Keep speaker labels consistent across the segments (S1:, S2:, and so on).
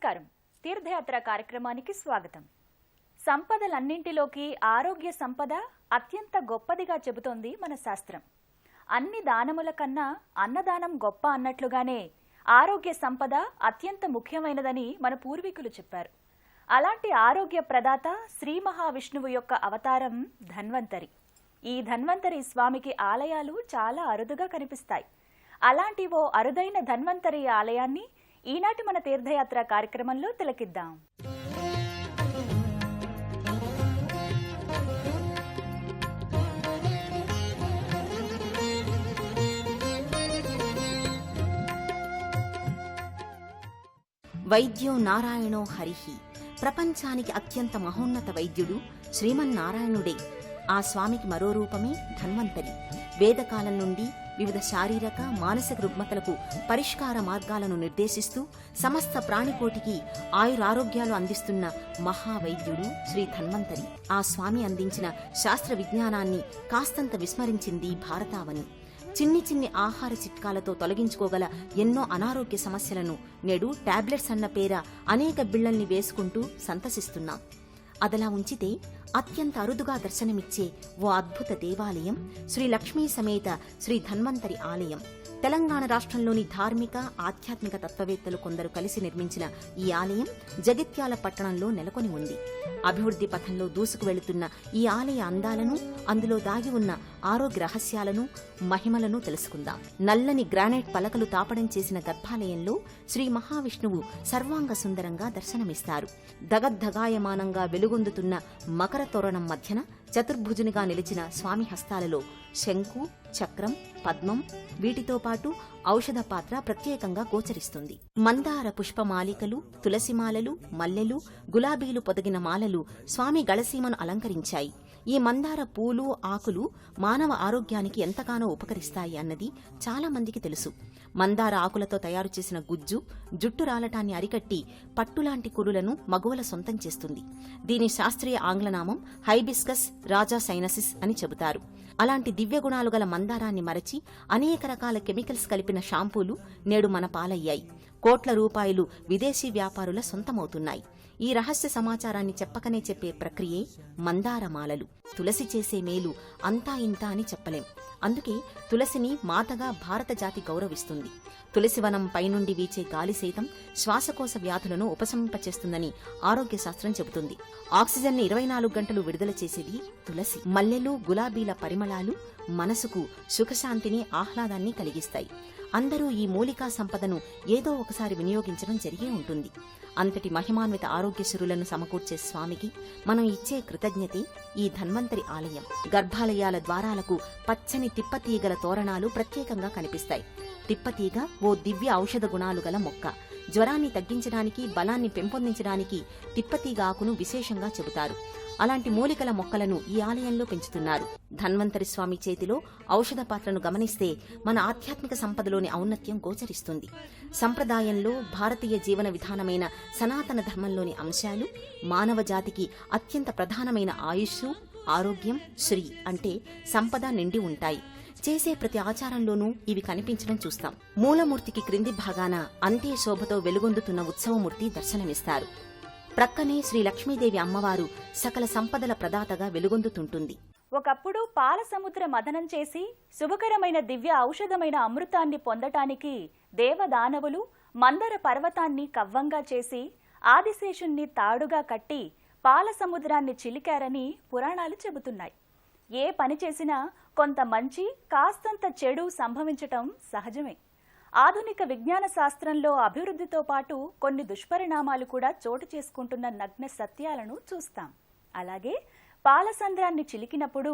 S1: నమస్కారం. తీర్థయాత్ర కార్యక్రమానికి స్వాగతం. సంపదలన్నింటిలోకి ఆరోగ్య సంపద అత్యంత గొప్పదిగా చెబుతోంది మన శాస్త్రం. అన్ని దానముల కన్నా అన్నదానం గొప్ప అన్నట్లుగానే ఆరోగ్య సంపద అత్యంత ముఖ్యమైనదని మన పూర్వీకులు చెప్పారు. అలాంటి ఆరోగ్య ప్రదాత శ్రీ మహావిష్ణువు యొక్క అవతారం ధన్వంతరి. ఈ ధన్వంతరి స్వామికి ఆలయాలు చాలా అరుదుగా కనిపిస్తాయి. అలాంటి ఓ అరుదైన ధన్వంతరి ఆలయాన్ని ఈనాటి మన తీర్థయాత్ర కార్యక్రమంలో తిలకిద్దాం.
S2: వైద్యో నారాయణో హరిహి. ప్రపంచానికి అత్యంత మహోన్నత వైద్యుడు శ్రీమన్నారాయణుడే. ఆ స్వామికి మరో రూపమే ధన్వంతరి. వేదకాలం నుండి వివిధ శారీరక మానసిక రుగ్మతలకు పరిష్కార మార్గాలను నిర్దేశిస్తూ సమస్త ప్రాణికోటికి ఆయురారోగ్యాలు అందిస్తున్న మహావైద్యుడు శ్రీ ధన్వంతరి. ఆ స్వామి అందించిన శాస్త్ర విజ్ఞానాన్ని కాస్తంత విస్మరించింది భారతావని. చిన్ని చిన్ని ఆహార చిట్కాలతో తొలగించుకోగల ఎన్నో అనారోగ్య సమస్యలను నేడు టాబ్లెట్స్ అన్న పేర అనేక బిళ్లల్ని వేసుకుంటూ సంతసిస్తున్నాం. అదలా ఉంచితే అత్యంత అరుదుగా దర్శనమిచ్చే ఓ అద్భుత దేవాలయం శ్రీ లక్ష్మీ సమేత శ్రీ ధన్వంతరి ఆలయం. తెలంగాణ రాష్ట్రంలోని ధార్మిక ఆధ్యాత్మిక తత్వవేత్తలు కొందరు కలిసి నిర్మించిన ఈ ఆలయం జగిత్యాల పట్టణంలో నెలకొని ఉంది. అభివృద్ధి పథంలో దూసుకు వెళుతున్న ఈ ఆలయ అందాలను, అందులో దాగి ఉన్న ఆరోగ్య రహస్యాలను, మహిమలను తెలుసుకుందాం. నల్లని గ్రానైట్ పలకలు తాపడం చేసిన గర్భాలయంలో శ్రీ మహావిష్ణువు సర్వాంగ సుందరంగా దర్శనమిస్తారు. దగద్ధగాయమానంగా వెలుగొందుతున్న మకర తోరణం మధ్యన చతుర్భుజునిగా నిలిచిన స్వామి హస్తాలలో శంకు, చక్రం, పద్మం, వీటితో పాటు ఔషధ పాత్ర ప్రత్యేకంగా గోచరిస్తుంది. మందార పుష్పమాలికలు, తులసిమాలలు, మల్లెలు, గులాబీలు పొదిగిన మాలలు స్వామి గళసీమను అలంకరించాయి. ఈ మందార పూలు, ఆకులు మానవ ఆరోగ్యానికి ఎంతగానో ఉపకరిస్తాయి అన్నది చాలా మందికి తెలుసు. మందార ఆకులతో తయారు చేసిన గుజ్జు జుట్టు రాలటాన్ని అరికట్టి పట్టులాంటి కురులను మగువల సొంతం చేస్తుంది. దీని శాస్త్రీయ ఆంగ్లనామం హైబిస్కస్ రాజా సైనసిస్ అని చెబుతారు. అలాంటి దివ్య గుణాలు గల మందారాన్ని మరచి అనేక రకాల కెమికల్స్ కలిపిన షాంపూలు నేడు మన పాలయ్యాయి. కోట్ల రూపాయలు విదేశీ వ్యాపారుల సొంతమవుతున్నాయి. ఈ రహస్య సమాచారాన్ని చెప్పకనే చెప్పే ప్రక్రియే మందారమాలలు. తులసి చేసే మేలు అంతా ఇంతా అని చెప్పలేం. అందుకే తులసిని మాతగా భారత జాతి గౌరవిస్తుంది. తులసివనం పైనుండి వీచే గాలి సైతం శ్వాసకోశ వ్యాధులను ఉపశమింపచేస్తుందని ఆరోగ్య శాస్త్రం చెబుతుంది. ఆక్సిజన్ని 24 గంటలు విడుదల చేసేది తులసి. మల్లెలు, గులాబీల పరిమళాలు మనసుకు సుఖశాంతిని, ఆహ్లాదాన్ని కలిగిస్తాయి. అందరూ ఈ మూలికా సంపదను ఏదో ఒకసారి వినియోగించడం జరిగే ఉంటుంది. అంతటి మహిమాన్విత ఆరోగ్యశ్రులను సమకూర్చే స్వామికి మనం ఇచ్చే కృతజ్ఞతే ఈ ధన్వంతరి ఆలయం. గర్భాలయాల ద్వారాలకు పచ్చని తిప్పతీగల తోరణాలు ప్రత్యేకంగా కనిపిస్తాయి. తిప్పతీగ ఓ దివ్య ఔషధ గుణాలు గల మొక్క. జ్వరాన్ని తగ్గించడానికి, బలాన్ని పెంపొందించడానికి తిప్పతీగ ఆకును విశేషంగా చెబుతారు. అలాంటి మూలికల మొక్కలను ఈ ఆలయంలో పెంచుతున్నారు. ధన్వంతరి స్వామి చేతిలో ఔషధ పాత్రను గమనిస్తే మన ఆధ్యాత్మిక సంపదలోని ఔన్నత్యం గోచరిస్తుంది. సంప్రదాయంలో భారతీయ జీవన విధానమైన సనాతన ధర్మంలోని అంశాలు మానవ జాతికి అత్యంత ప్రధానమైన ఆయుష్షు, ఆరోగ్యం, శ్రీ అంటే సంపద నిండి ఉంటాయి. చేసే ప్రతి ఆచారంలోనూ ఇవి కనిపించడం చూస్తాం. మూలమూర్తికి క్రింది భాగాన అంతే శోభతో వెలుగొందుతున్న ఉత్సవమూర్తి దర్శనమిస్తారు. ప్రక్కనే శ్రీ లక్ష్మీదేవి అమ్మవారు సకల సంపదల ప్రదాతగా వెలుగొందుతుంటుంది.
S1: ఒకప్పుడు పాల సముద్ర మథనం చేసి శుభకరమైన దివ్య ఔషధమైన అమృతాన్ని పొందటానికి దేవదానవులు మందర పర్వతాన్ని కవ్వంగా చేసి ఆదిశేషుణ్ణి తాడుగా కట్టి పాల సముద్రాన్ని చిలికారని పురాణాలు చెబుతున్నాయి. ఏ పని చేసినా కొంత మంచి, కాస్తంత చెడు సంభవించటం సహజమే. ఆధునిక విజ్ఞాన శాస్త్రంలో అభివృద్ధితో పాటు కొన్ని దుష్పరిణామాలు కూడా చోటు చేసుకుంటున్న నగ్న సత్యాలను చూస్తాం. అలాగే పాలసంద్రాన్ని చిలికినప్పుడు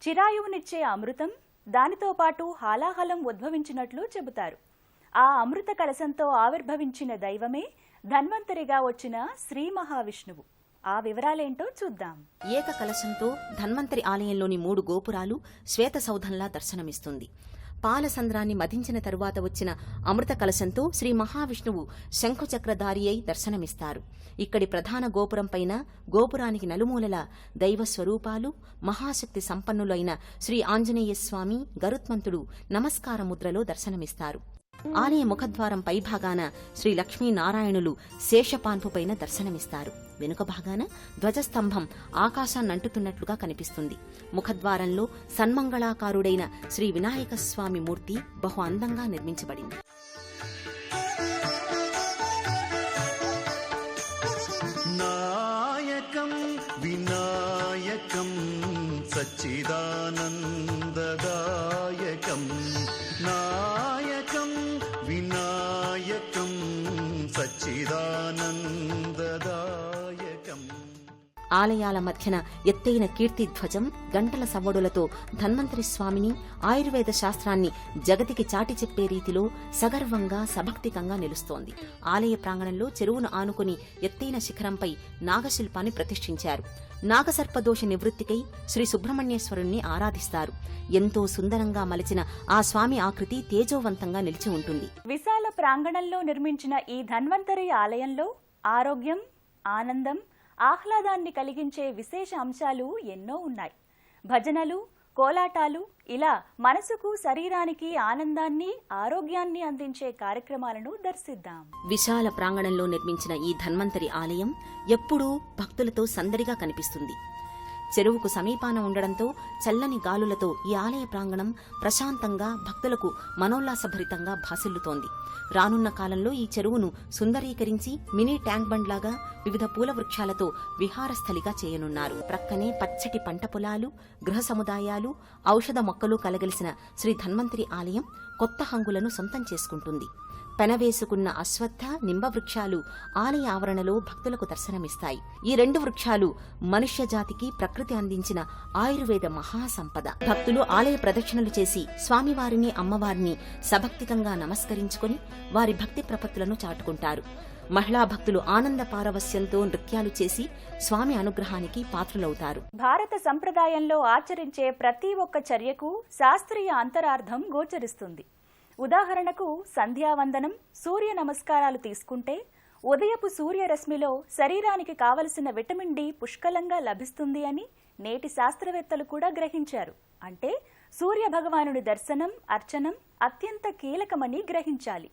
S1: చిరాయువునిచ్చే అమృతం, దానితో పాటు హాలాహలం ఉద్భవించినట్లు చెబుతారు. ఆ అమృత కలశంతో ఆవిర్భవించిన దైవమే ధన్వంతరిగా వచ్చిన శ్రీ మహావిష్ణువు. ఆ వివరాలేంటో చూద్దాం.
S2: ఏక కలశంతో ధన్వంతరి ఆలయంలోని 3 గోపురాలు శ్వేత సౌధంలా దర్శనమిస్తుంది. పాలసంద్రాన్ని మధించిన తరువాత వచ్చిన అమృత కలశంతో శ్రీ మహావిష్ణువు శంఖుచక్రధారి అయి దర్శనమిస్తారు. ఇక్కడి ప్రధాన గోపురం పైన గోపురానికి నలుమూలల దైవ స్వరూపాలు, మహాశక్తి సంపన్నులైన శ్రీ ఆంజనేయస్వామి, గరుత్మంతుడు నమస్కార ముద్రలో దర్శనమిస్తారు. ఆలయ ముఖద్వారం పైభాగాన శ్రీ లక్ష్మీనారాయణులు శేషపాన్పుపైన దర్శనమిస్తారు. వెనుక భాగాన ధ్వజస్తంభం ఆకాశాన్నంటుతున్నట్లుగా కనిపిస్తుంది. ముఖద్వారంలో సన్మంగళాకారుడైన శ్రీ వినాయక స్వామి మూర్తి బహు అందంగా నిర్మించబడింది.
S3: నాయకం వినాయకం సచ్చిదానందదాయకం నాయకం వినాయకం సచ్చిదానందదాయకం.
S2: ఆలయాల మధ్యన ఎత్తైన కీర్తిధ్వజం గంటల సవ్వడులతో ధన్వంతరి స్వామిని, ఆయుర్వేద శాస్త్రాన్ని జగతికి చాటి చెప్పే రీతిలో సగర్వంగా సభక్తికంగా నిలుస్తోంది. ఆలయ ప్రాంగణంలో చెరువును ఆనుకుని ఎత్తైన శిఖరంపై నాగశిల్పాన్ని ప్రతిష్ఠించారు. నాగసర్పదోష నివృత్తికై శ్రీ సుబ్రహ్మణ్యేశ్వరుణ్ణి ఆరాధిస్తారు. ఎంతో సుందరంగా మలిచిన ఆ స్వామి ఆకృతి తేజోవంతంగా నిలిచి ఉంటుంది.
S1: విశాల ప్రాంగణంలో నిర్మించిన ఈ ధన్వంతరి ఆలయంలో ఆరోగ్యం, ఆనందం, ఆహ్లాదాన్ని కలిగించే విశేష అంశాలు ఎన్నో ఉన్నాయి. భజనలు, కోలాటాలు, ఇలా మనసుకు శరీరానికి ఆనందాన్ని, ఆరోగ్యాన్ని అందించే కార్యక్రమాలను దర్శిద్దాం.
S2: విశాల ప్రాంగణంలో నిర్మించిన ఈ ధన్వంతరి ఆలయం ఎప్పుడూ భక్తులతో సందడిగా కనిపిస్తుంది. చెరువుకు సమీపాన ఉండడంతో చల్లని గాలులతో ఈ ఆలయ ప్రాంగణం ప్రశాంతంగా భక్తులకు మనోల్లాసభరితంగా భాసిల్లుతోంది. రానున్న కాలంలో ఈ చెరువును సుందరీకరించి మినీ ట్యాంక్ బండ్లాగా వివిధ పూల వృక్షాలతో విహారస్థలిగా చేయనున్నారు. ప్రక్కనే పచ్చటి పంట పొలాలు, గృహ సముదాయాలు, ఔషధ మొక్కలు కలగలిసిన శ్రీ ధన్వంతరి ఆలయం కొత్త హంగులను సొంతం చేసుకుంటుంది. పెనవేసుకున్న అశ్వత్థ, నింబ వృక్షాలు ఆలయ ఆవరణలో భక్తులకు దర్శనమిస్తాయి. ఈ రెండు వృక్షాలు మనుష్య జాతికి ప్రకృతి అందించిన ఆయుర్వేద మహాసంపద. భక్తులు ఆలయ ప్రదక్షిణలు చేసి స్వామివారిని, అమ్మవారిని సభక్తికంగా నమస్కరించుకుని వారి భక్తి ప్రపత్తులను చాటుకుంటారు. మహిళా భక్తులు ఆనంద పారవస్యంతో నృత్యాలు చేసి స్వామి అనుగ్రహానికి పాత్రులవుతారు.
S1: భారత సంప్రదాయంలో ఆచరించే ప్రతి ఒక్క చర్యకు శాస్త్రీయ అంతరార్థం గోచరిస్తుంది. ఉదాహరణకు సంధ్యావందనం, సూర్య నమస్కారాలు తీసుకుంటే ఉదయపు సూర్యరశ్మిలో శరీరానికి కావలసిన విటమిన్ డి పుష్కలంగా లభిస్తుంది అని నేటి శాస్త్రవేత్తలు కూడా గ్రహించారు. అంటే సూర్య భగవానుడి దర్శనం, అర్చనం అత్యంత కీలకమని గ్రహించాలి.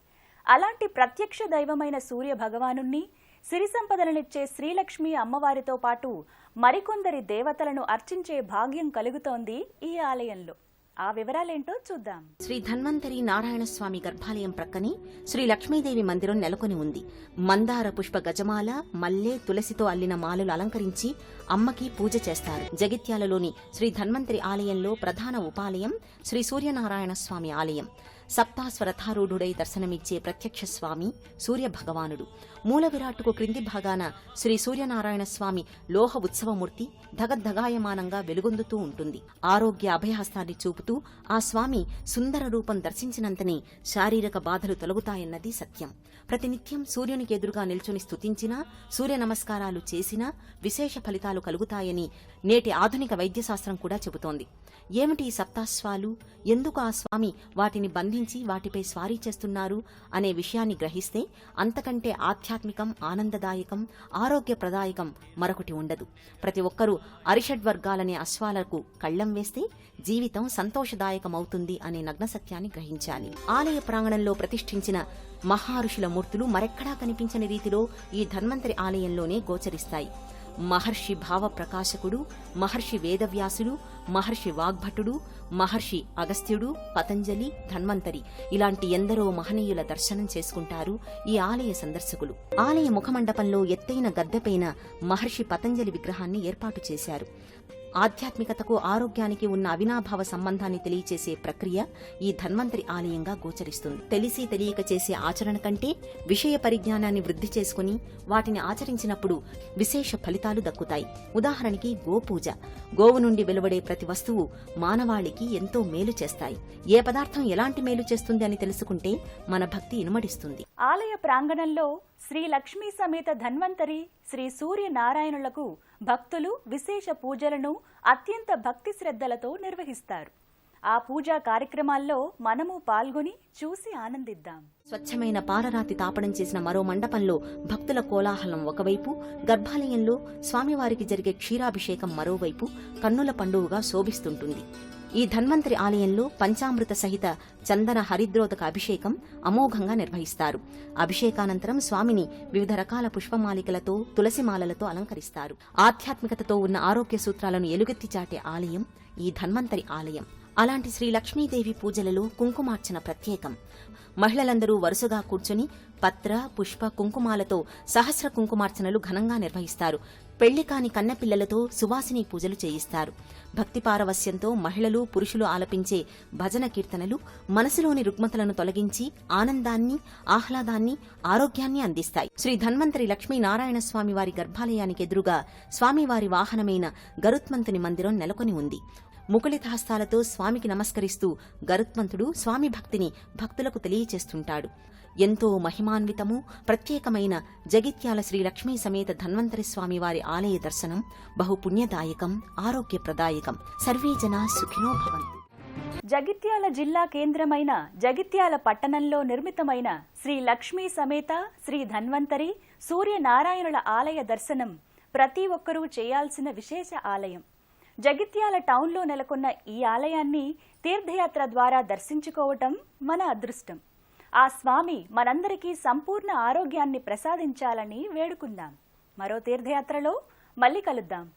S1: అలాంటి ప్రత్యక్ష దైవమైన సూర్య భగవానుణ్ణి, సిరి సంపదలనిచ్చే శ్రీలక్ష్మి అమ్మవారితో పాటు మరికొందరి దేవతలను అర్చించే భాగ్యం కలుగుతోంది ఈ ఆలయంలో. ఆ వివరాలేంటో చూద్దాం.
S2: శ్రీ ధన్వంతరి నారాయణస్వామి గర్భాలయం ప్రక్కనే శ్రీ లక్ష్మీదేవి మందిరం నెలకొని ఉంది. మందార పుష్ప గజమాల, మల్లె, తులసితో అల్లిన మాలలు అలంకరించి అమ్మకి పూజ చేస్తారు. జగిత్యాలలోని శ్రీ ధన్వంతరి ఆలయంలో ప్రధాన ఉపాలయం శ్రీ సూర్యనారాయణ స్వామి ఆలయం. సప్తాస్వరథారూఢుడై దర్శనమిచ్చే ప్రత్యక్ష స్వామి సూర్య భగవానుడు. మూల విరాట్టుకు క్రింది భాగాన శ్రీ సూర్యనారాయణ స్వామి లోహ ఉత్సవమూర్తి ధగద్ధగాయమానంగా వెలుగొందుతూ ఉంటుంది. ఆరోగ్య అభయహస్తాన్ని చూపుతూ ఆ స్వామి సుందర రూపం దర్శించినంతనే శారీరక బాధలు తొలగుతాయన్నది సత్యం. ప్రతినిత్యం సూర్యునికి ఎదురుగా నిల్చుని స్తుతించినా, సూర్య నమస్కారాలు చేసినా విశేష ఫలితాలు కలుగుతాయని నేటి ఆధునిక వైద్యశాస్త్రం కూడా చెబుతోంది. ఏమిటి ఈ సప్తాశ్వాలు, ఎందుకు ఆ స్వామి వాటిని బంధించి వాటిపై స్వారీ చేస్తున్నారు అనే విషయాన్ని గ్రహిస్తే అంతకంటే ఆధ్యాత్మికం, ఆనందదాయకం, ఆరోగ్యప్రదాయకం మరొకటి ఉండదు. ప్రతి ఒక్కరూ అరిషడ్వర్గాలనే అశ్వాలకు కళ్లం వేస్తే జీవితం సంతోషదాయకమవుతుంది అనే నగ్న సత్యాన్ని గ్రహించాలి. ఆలయ ప్రాంగణంలో ప్రతిష్ఠించిన మహారుషుల మూర్తులు మరెక్కడా కనిపించని రీతిలో ఈ ధన్వంతరి ఆలయంలోనే గోచరిస్తాయి. మహర్షి భావప్రకాశకుడు, మహర్షి వేదవ్యాసుడు, మహర్షి వాగ్భటుడు, మహర్షి అగస్త్యుడు, పతంజలి, ధన్వంతరి ఇలాంటి ఎందరో మహనీయుల దర్శనం చేసుకుంటారు ఈ ఆలయ సందర్శకులు. ఆలయ ముఖమండపంలో ఎత్తైన గద్దెపైన మహర్షి పతంజలి విగ్రహాన్ని ఏర్పాటు చేశారు. ఆధ్యాత్మికతకు, ఆరోగ్యానికి ఉన్న అవినాభావ సంబంధాన్ని తెలియచేసే ప్రక్రియ ఈ ధన్వంతరి ఆలయంగా గోచరిస్తుంది. తెలిసి తెలియక చేసే ఆచరణ కంటే విషయ పరిజ్ఞానాన్ని వృద్ధి చేసుకుని వాటిని ఆచరించినప్పుడు విశేష ఫలితాలు దక్కుతాయి. ఉదాహరణకి గోపూజ. గోవు నుండి వెలువడే ప్రతి వస్తువు మానవాళికి ఎంతో మేలు చేస్తాయి. ఏ పదార్థం ఎలాంటి మేలు చేస్తుంది అని తెలుసుకుంటే మన భక్తి ఇనుమడిస్తుంది.
S1: ఆలయ ప్రాంగణంలో శ్రీ లక్ష్మీ సమేత ధన్వంతరి, శ్రీ సూర్యనారాయణులకు భక్తులు విశేష పూజలను అత్యంత భక్తి శ్రద్ధలతో నిర్వహిస్తారు. ఆ పూజా కార్యక్రమాల్లో మనము పాల్గొని చూసి ఆనందిద్దాం.
S2: స్వచ్ఛమైన పాలరాతి తాపడం చేసిన మరో మండపంలో భక్తుల కోలాహలం ఒకవైపు, గర్భాలయంలో స్వామివారికి జరిగే క్షీరాభిషేకం మరోవైపు కన్నుల పండుగగా శోభిస్తుంటుంది. ఈ ధన్వంతరి ఆలయంలో పంచామృత సహిత చందన హరిద్రోదక అభిషేకం అమోఘంగా నిర్వహిస్తారు. అభిషేకానంతరం స్వామిని వివిధ రకాల పుష్పమాలికలతో తులసిమాలలతో అలంకరిస్తారు. ఆధ్యాత్మికతతో ఉన్న ఆరోగ్య సూత్రాలను ఎలుగెత్తి చాటే ఆలయం ఈ ధన్వంతరి ఆలయం. అలాంటి శ్రీ లక్ష్మీదేవి పూజలలో కుంకుమార్చన ప్రత్యేకం. మహిళలందరూ వరుసగా కూర్చొని పత్ర, పుష్ప, కుంకుమాలతో సహస్ర కుంకుమార్చనలు ఘనంగా నిర్వహిస్తారు. పెళ్లి కాని కన్నెపిల్లలతో సువాసిని పూజలు చేయిస్తారు. భక్తి పారవస్యంతో మహిళలు, పురుషులు ఆలపించే భజన కీర్తనలు మనసులోని రుగ్మతలను తొలగించి ఆనందాన్ని, ఆహ్లాదాన్ని, ఆరోగ్యాన్ని అందిస్తాయి. శ్రీ ధన్వంతరి లక్ష్మీనారాయణ స్వామి వారి గర్భాలయానికి ఎదురుగా స్వామివారి వాహనమైన గరుత్మంతుని మందిరం నెలకొని ఉంది. ముకుళితహస్తాలతో స్వామికి నమస్కరిస్తూ గరుత్మంతుడు స్వామి భక్తిని భక్తులకు తెలియచేస్తుంటాడు. ఎంతో మహిమాన్వితము, ప్రత్యేకమైన జగిత్యాల శ్రీ లక్ష్మీ సమేత ధన్వంతరి స్వామి వారి ఆలయ దర్శనం బహుపుణ్యదాయకం, ఆరోగ్యప్రదాయకం. సర్వే జనా సుఖినో భవంతు.
S1: జగిత్యాల జిల్లా కేంద్రమైన జగిత్యాల పట్టణంలో నిర్మితమైన శ్రీ లక్ష్మీ సమేత శ్రీ ధన్వంతరి సూర్యనారాయణుల ఆలయ దర్శనం ప్రతి ఒక్కరూ చేయాల్సిన విశేష ఆలయం. జగిత్యాల టౌన్లో నెలకొన్న ఈ ఆలయాన్ని తీర్థయాత్ర ద్వారా దర్శించుకోవటం మన అదృష్టం. ఆ స్వామి మనందరికీ సంపూర్ణ ఆరోగ్యాన్ని ప్రసాదించాలని వేడుకుందాం. మరో తీర్థయాత్రలో మళ్ళీ కలుద్దాం.